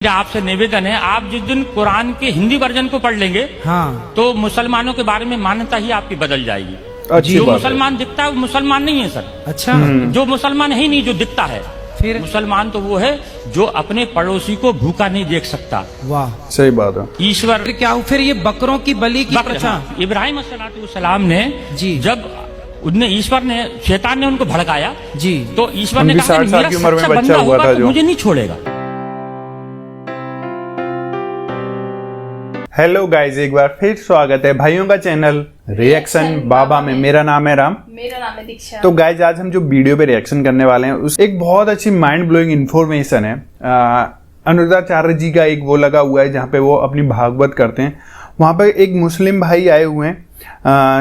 मेरा आपसे निवेदन है, आप जिस दिन कुरान के हिंदी वर्जन को पढ़ लेंगे हाँ तो मुसलमानों के बारे में मान्यता ही आपकी बदल जाएगी। अच्छी जो बात है। मुसलमान दिखता है वो मुसलमान नहीं है सर। अच्छा जो मुसलमान है ही नहीं, जो दिखता है फिर मुसलमान तो वो है जो अपने पड़ोसी को भूखा नहीं देख सकता। वाह सही बात है। ईश्वर फिर क्या फिर ये बकरों की बलि की प्रथा इब्राहिम अलैहिस्सलाम ने जी। जब ईश्वर ने शैतान ने उनको भड़काया जी तो ईश्वर ने उनकी कहा 60 साल मेरा की उम्र में सच्चा बच्चा बंदा हुआ होगा था तो जो। मुझे नहीं छोड़ेगा। हेलो गाइस, एक बार फिर स्वागत है भाइयों का चैनल रिएक्शन बाबा में। मेरा नाम है राम। मेरा नाम है दीक्षा। तो गाइस, आज हम जो वीडियो पे रिएक्शन करने वाले हैं उस एक बहुत अच्छी माइंड ब्लोइंग इन्फॉर्मेशन है। अनुराधाचार्य जी का एक वो लगा हुआ है जहाँ पे वो अपनी भागवत करते हैं। वहाँ पे एक मुस्लिम भाई आए हुए हैं,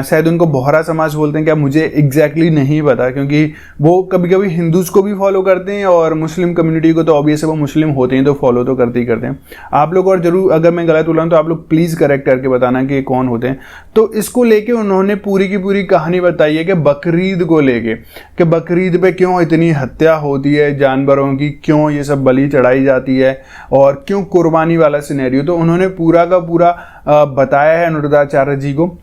शायद उनको बोहरा समाज बोलते हैं क्या, मुझे एग्जैक्टली नहीं पता, क्योंकि वो कभी कभी हिंदूज को भी फॉलो करते हैं और मुस्लिम कम्युनिटी को तो ऑब्वियस है वो मुस्लिम होते हैं तो फॉलो तो करते ही करते हैं। आप लोग और जरूर अगर मैं गलत बोला हूं तो आप लोग प्लीज़ करेक्ट करके बताना कि कौन होते हैं। तो इसको लेके उन्होंने पूरी की पूरी कहानी बताई है कि बकरीद को लेके कि बकरीद पे क्यों इतनी हत्या होती है जानवरों की, क्यों ये सब बलि चढ़ाई जाती है और क्यों कुर्बानी वाला सिनेरियो। तो उन्होंने पूरा का पूरा बताया है अनुराधाचार्य जी को।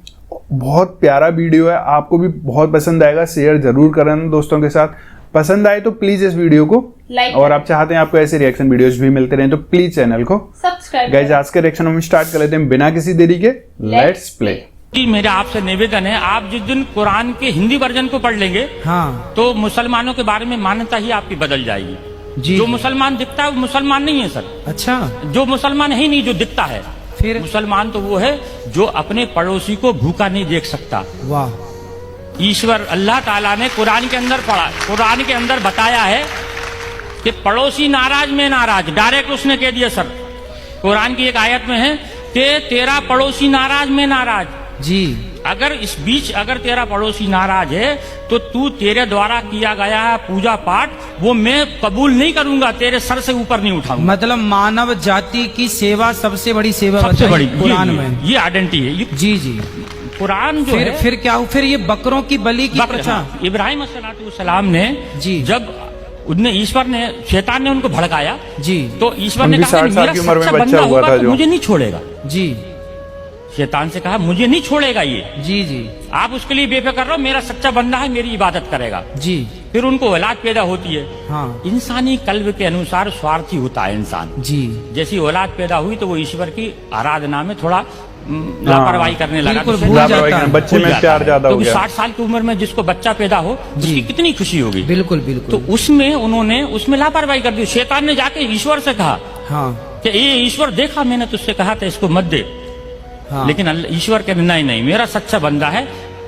बहुत प्यारा वीडियो है, आपको भी बहुत पसंद आएगा। शेयर जरूर करना दोस्तों के साथ। पसंद आए तो प्लीज इस वीडियो को लाइक और आप चाहते हैं आपको ऐसे रिएक्शन वीडियोस भी मिलते रहें तो प्लीज चैनल को सब्सक्राइब गाइस। आज के रिएक्शन हम स्टार्ट कर लेते हैं बिना किसी देरी के। Let's play. जी, मेरा आपसे निवेदन है, आप जिस दिन कुरान के हिंदी वर्जन को पढ़ लेंगे हाँ तो मुसलमानों के बारे में मान्यता ही आपकी बदल जाएगी। जी जो मुसलमान दिखता है वो मुसलमान नहीं है सर। अच्छा जो मुसलमान है ही नहीं, जो दिखता है फिर मुसलमान तो वो है जो अपने पड़ोसी को भूखा नहीं देख सकता। वाह ईश्वर अल्लाह ताला ने कुरान के अंदर बताया है कि पड़ोसी नाराज में नाराज। डायरेक्ट उसने कह दिया सर, कुरान की एक आयत में है कि तेरा पड़ोसी नाराज में नाराज। जी अगर इस बीच अगर तेरा पड़ोसी नाराज है तो तू तेरे द्वारा किया गया पूजा पाठ वो मैं कबूल नहीं करूंगा, तेरे सर से ऊपर नहीं उठाऊंगा। मतलब मानव जाति की सेवा सबसे बड़ी सेवा सबसे बताई बड़ी कुरान में। ये आइडेंटिटी है। ये जी जी कुरान जो है फिर क्या फिर ये बकरों की बलि की प्रथा इब्राहिम अलैहिस्सलाम ने जी। जब ईश्वर ने शैतान ने उनको भड़काया जी तो ईश्वर ने उनकी कहा 60 साल मेरा की उम्र में सच्चा बच्चा बंदा हुआ होगा था तो जो। मुझे नहीं छोड़ेगा। जी शैतान से कहा मुझे नहीं छोड़ेगा ये, जी जी आप उसके लिए बेफिक्र रहो, मेरा सच्चा बंदा है, मेरी इबादत करेगा। जी फिर उनको औलाद पैदा होती है। हाँ इंसानी कल्ब के अनुसार स्वार्थी होता है इंसान। जी जैसी औलाद पैदा हुई तो वो ईश्वर की आराधना में थोड़ा लापरवाही करने लगा। बिल्कुल तो भूल शैतान जाता है। बच्चे में प्यार ज्यादा हो क्योंकि गया। 60 साल की उम्र में जिसको बच्चा पैदा हो उसकी कितनी खुशी होगी। बिल्कुल तो बिल्कुल उसमें उन्होंने उसमें लापरवाही कर दी। शैतान ने जाके ईश्वर से कहा हाँ कि ये ईश्वर देखा मैंने तुझसे कहा था इसको मत दे, हाँ लेकिन ईश्वर कहते नहीं मेरा सच्चा बंदा है,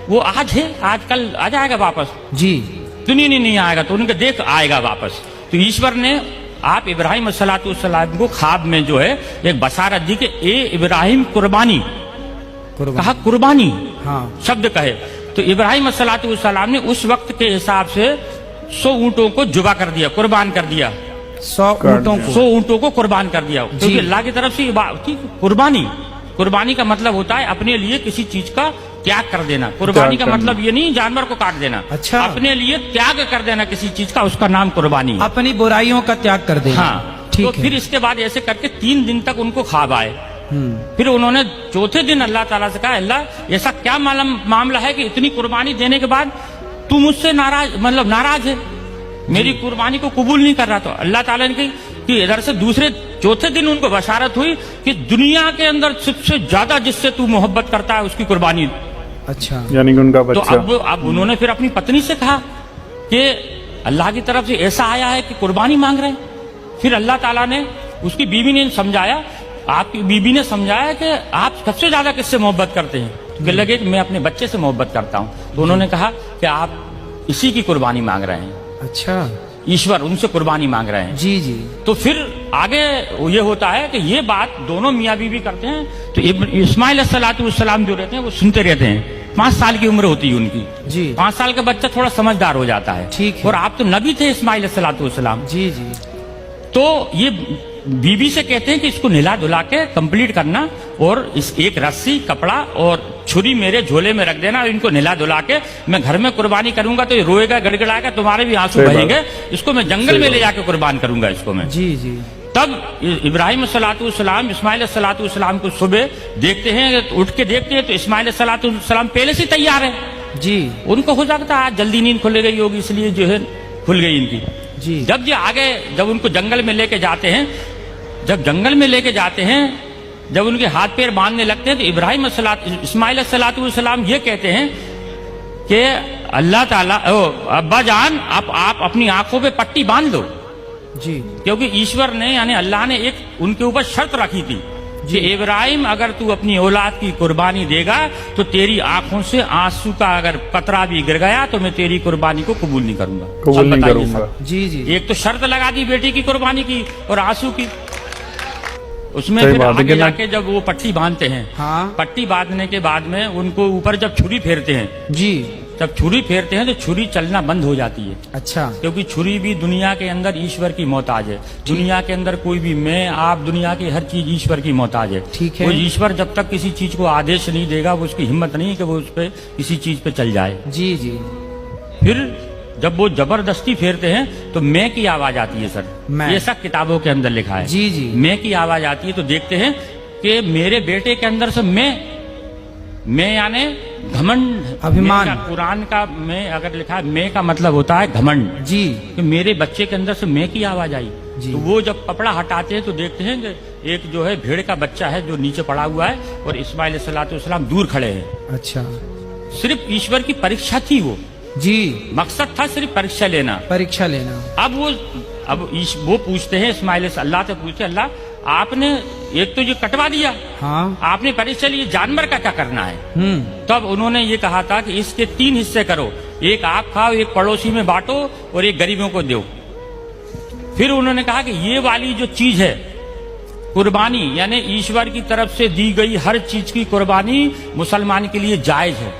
वो आज है, आज कल आ जाएगा वापस, जी दुनिया नहीं आएगा तो उनके देख आएगा वापस। तो ईश्वर ने आप इब्राहिम अलैहिस्सलाम को ख्वाब में जो है एक बशारत दी कि ए इब्राहिम कुर्बानी, कहा कुर्बानी हाँ शब्द कहे तो इब्राहिम अलैहिस्सलाम ने उस वक्त के हिसाब से 100 ऊंटों को जुबा कर दिया, कुर्बान कर दिया। 100 ऊँटों को 100 ऊंटों को कुर्बान कर दिया क्योंकि अल्लाह की तरफ से कुर्बानी का मतलब होता है अपने लिए किसी चीज का त्याग कर देना। कुर्बानी का मतलब ये नहीं जानवर को काट देना। अच्छा। अपने लिए त्याग कर देना किसी चीज का, उसका नाम कुर्बानी है। अपनी बुराइयों का त्याग कर देना। हाँ, ठीक तो है। फिर इसके बाद ऐसे करके 3 दिन तक उनको ख्वाब आए। फिर उन्होंने चौथे दिन अल्लाह ताला से कहा अल्लाह ऐसा क्या मामला है कि इतनी कुर्बानी देने के बाद तू मुझसे नाराज है, मेरी कुर्बानी को कबूल नहीं कर रहा। तो अल्लाह ताला ने कही कि इधर से चौथे दिन उनको बशारत हुई कि दुनिया के अंदर सबसे ज्यादा जिससे तू मोहब्बत करता है उसकी कुर्बानी। अच्छा यानी कि उनका तो बच्चा। अब उन्होंने फिर अपनी पत्नी से कहा कि अल्लाह की तरफ से ऐसा आया है कि कुर्बानी मांग रहे हैं। फिर अल्लाह ताला ने उसकी बीवी ने समझाया, आपकी बीवी ने समझाया कि आप सबसे ज्यादा किससे मोहब्बत करते हैं। तो कहने लगे कि मैं अपने बच्चे से मोहब्बत करता हूँ। तो उन्होंने कहा कि आप इसी की कुर्बानी मांग रहे हैं। अच्छा ईश्वर उनसे कुर्बानी मांग रहे हैं। जी जी तो फिर आगे ये होता है कि ये बात दोनों मियाँ बीवी करते हैं। तो इस्माइल अलैहिस्सलाम जो रहते हैं वो सुनते रहते हैं। 5 साल की उम्र होती है उनकी। जी 5 साल का बच्चा थोड़ा समझदार हो जाता है। ठीक है। और आप तो नबी थे इस्माइल अलैहिस्सलाम। जी जी तो ये बीबी से कहते हैं कि इसको नहला धुला के कंप्लीट करना और इस एक रस्सी कपड़ा और छुरी मेरे झोले में रख देना, इनको नहला धुला के मैं घर में कुर्बानी करूंगा तो ये रोएगा गड़गड़ाएगा, तुम्हारे भी आंसू बहेंगे, इसको मैं जंगल में ले जाके कुर्बान करूंगा इसको मैं। जी जी तब इब्राहिम सलाम इस्माइल सलाम को सुबह देखते हैं, उठ के देखते हैं तो इस्माइल सलाम पहले से तैयार है जी उनको हो सकता है जल्दी नींद खुल गई होगी इसलिए जो है खुल गई इनकी जी। जब ये आगे जब उनको जंगल में लेके जाते हैं, जब जंगल में लेके जाते हैं, जब उनके हाथ पैर बांधने लगते हैं तो इब्राहिम इस्माइल सलाम ये कहते हैं कि अल्लाह ताला अब्बा जान आप अपनी आंखों पे पट्टी बांध दो जी। क्योंकि ईश्वर ने यानी अल्लाह ने एक उनके ऊपर शर्त रखी थी कि इब्राहिम अगर तू अपनी औलाद की कुर्बानी देगा तो तेरी आंखों से आंसू का अगर कतरा भी गिर गया तो मैं तेरी कुर्बानी को कबूल नहीं करूंगा। कबूल अब नहीं बताइए करूंगा। सर, जी जी। एक तो शर्त लगा दी बेटी की कुर्बानी की और आंसू की, उसमें सही फिर बात है आगे कि ना- जाके जब वो पट्टी बांधते हैं, हाँ पट्टी बांधने के बाद में उनको ऊपर जब छुरी फेरते हैं, जी। जब छुरी फेरते हैं तो छुरी चलना बंद हो जाती है अच्छा क्योंकि छुरी भी दुनिया के अंदर ईश्वर की मोहताज है। दुनिया के अंदर कोई भी मैं आप दुनिया की हर चीज ईश्वर की मोहताज है। ठीक है। वो ईश्वर जब तक किसी चीज को आदेश नहीं देगा वो उसकी हिम्मत नहीं है कि वो उस पर किसी चीज पे चल जाए। जी जी। फिर जब वो जबरदस्ती फेरते हैं तो मैं की आवाज आती है सर, मैं। ये सब किताबों के अंदर लिखा है। जी जी। मैं की आवाज आती है तो देखते हैं कि मेरे बेटे के अंदर से मैं यानी घमंड, अभिमान। मैं का कुरान का मैं अगर लिखा है मैं का मतलब होता है घमंड जी कि मेरे बच्चे के अंदर से मैं की आवाज आई। जी। तो वो जब कपड़ा हटाते हैं तो देखते हैं कि एक जो है भेड़ का बच्चा है जो नीचे पड़ा हुआ है और इस्माइल सलाम दूर खड़े हैं। अच्छा सिर्फ ईश्वर की परीक्षा थी वो, जी। मकसद था सिर्फ परीक्षा लेना। परीक्षा लेना। अब वो पूछते हैं इस्माइल से, अल्लाह से पूछते अल्लाह आपने एक तो ये कटवा दिया, हाँ। आपने परीक्षा ली, जानवर का क्या करना है? तब उन्होंने ये कहा था कि इसके 3 हिस्से करो, एक आप खाओ, एक पड़ोसी में बांटो और एक गरीबों को दो। फिर उन्होंने कहा कि ये वाली जो चीज है कुर्बानी यानी ईश्वर की तरफ से दी गई हर चीज की कुर्बानी मुसलमान के लिए जायज है।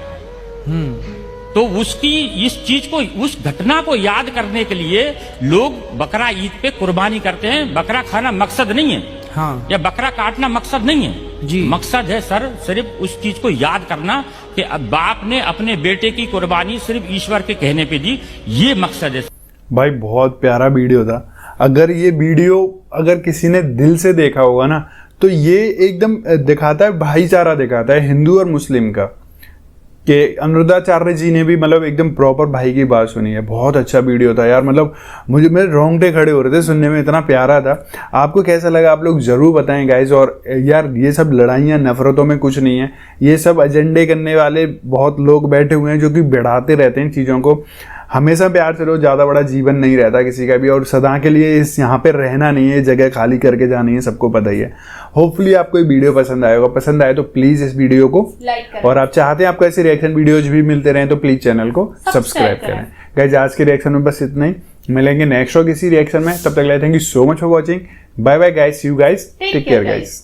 तो उसकी इस चीज को उस घटना को याद करने के लिए लोग बकरा ईद पे कुर्बानी करते हैं। बकरा खाना मकसद नहीं है, हाँ। या बकरा काटना मकसद नहीं है जी। मकसद है सर सिर्फ उस चीज को याद करना कि अब बाप ने अपने बेटे की कुर्बानी सिर्फ ईश्वर के कहने पे दी, ये मकसद है। भाई बहुत प्यारा वीडियो था। अगर ये वीडियो अगर किसी ने दिल से देखा होगा ना तो ये एकदम दिखाता है भाईचारा, दिखाता है हिंदू और मुस्लिम का। कि अनुराधाचार्य जी ने भी मतलब एकदम प्रॉपर भाई की बात सुनी है। बहुत अच्छा वीडियो था यार, मतलब मुझे मेरे रोंगटे खड़े हो रहे थे सुनने में, इतना प्यारा था। आपको कैसा लगा आप लोग जरूर बताएं गाइज। और यार ये सब लड़ाइयाँ नफरतों में कुछ नहीं है, ये सब एजेंडे करने वाले बहुत लोग बैठे हुए हैं जो कि बढ़ाते रहते हैं चीज़ों को। हमेशा प्यार से रहो, ज़्यादा बड़ा जीवन नहीं रहता किसी का भी, और सदा के लिए इस यहाँ पे रहना नहीं है, जगह खाली करके जानी है, सबको पता ही है। होपफुली आपको ये वीडियो पसंद आएगा, पसंद आए तो प्लीज़ इस वीडियो को लाइक करें, और आप चाहते हैं आपको ऐसे रिएक्शन वीडियोज भी मिलते रहें तो प्लीज़ चैनल को सब्सक्राइब करें। गाइस आज के रिएक्शन में बस इतना ही, मिलेंगे नेक्स्ट किसी रिएक्शन में, तब तक के लिए thank you so much for watching. Bye bye guys, see you guys, take care guys.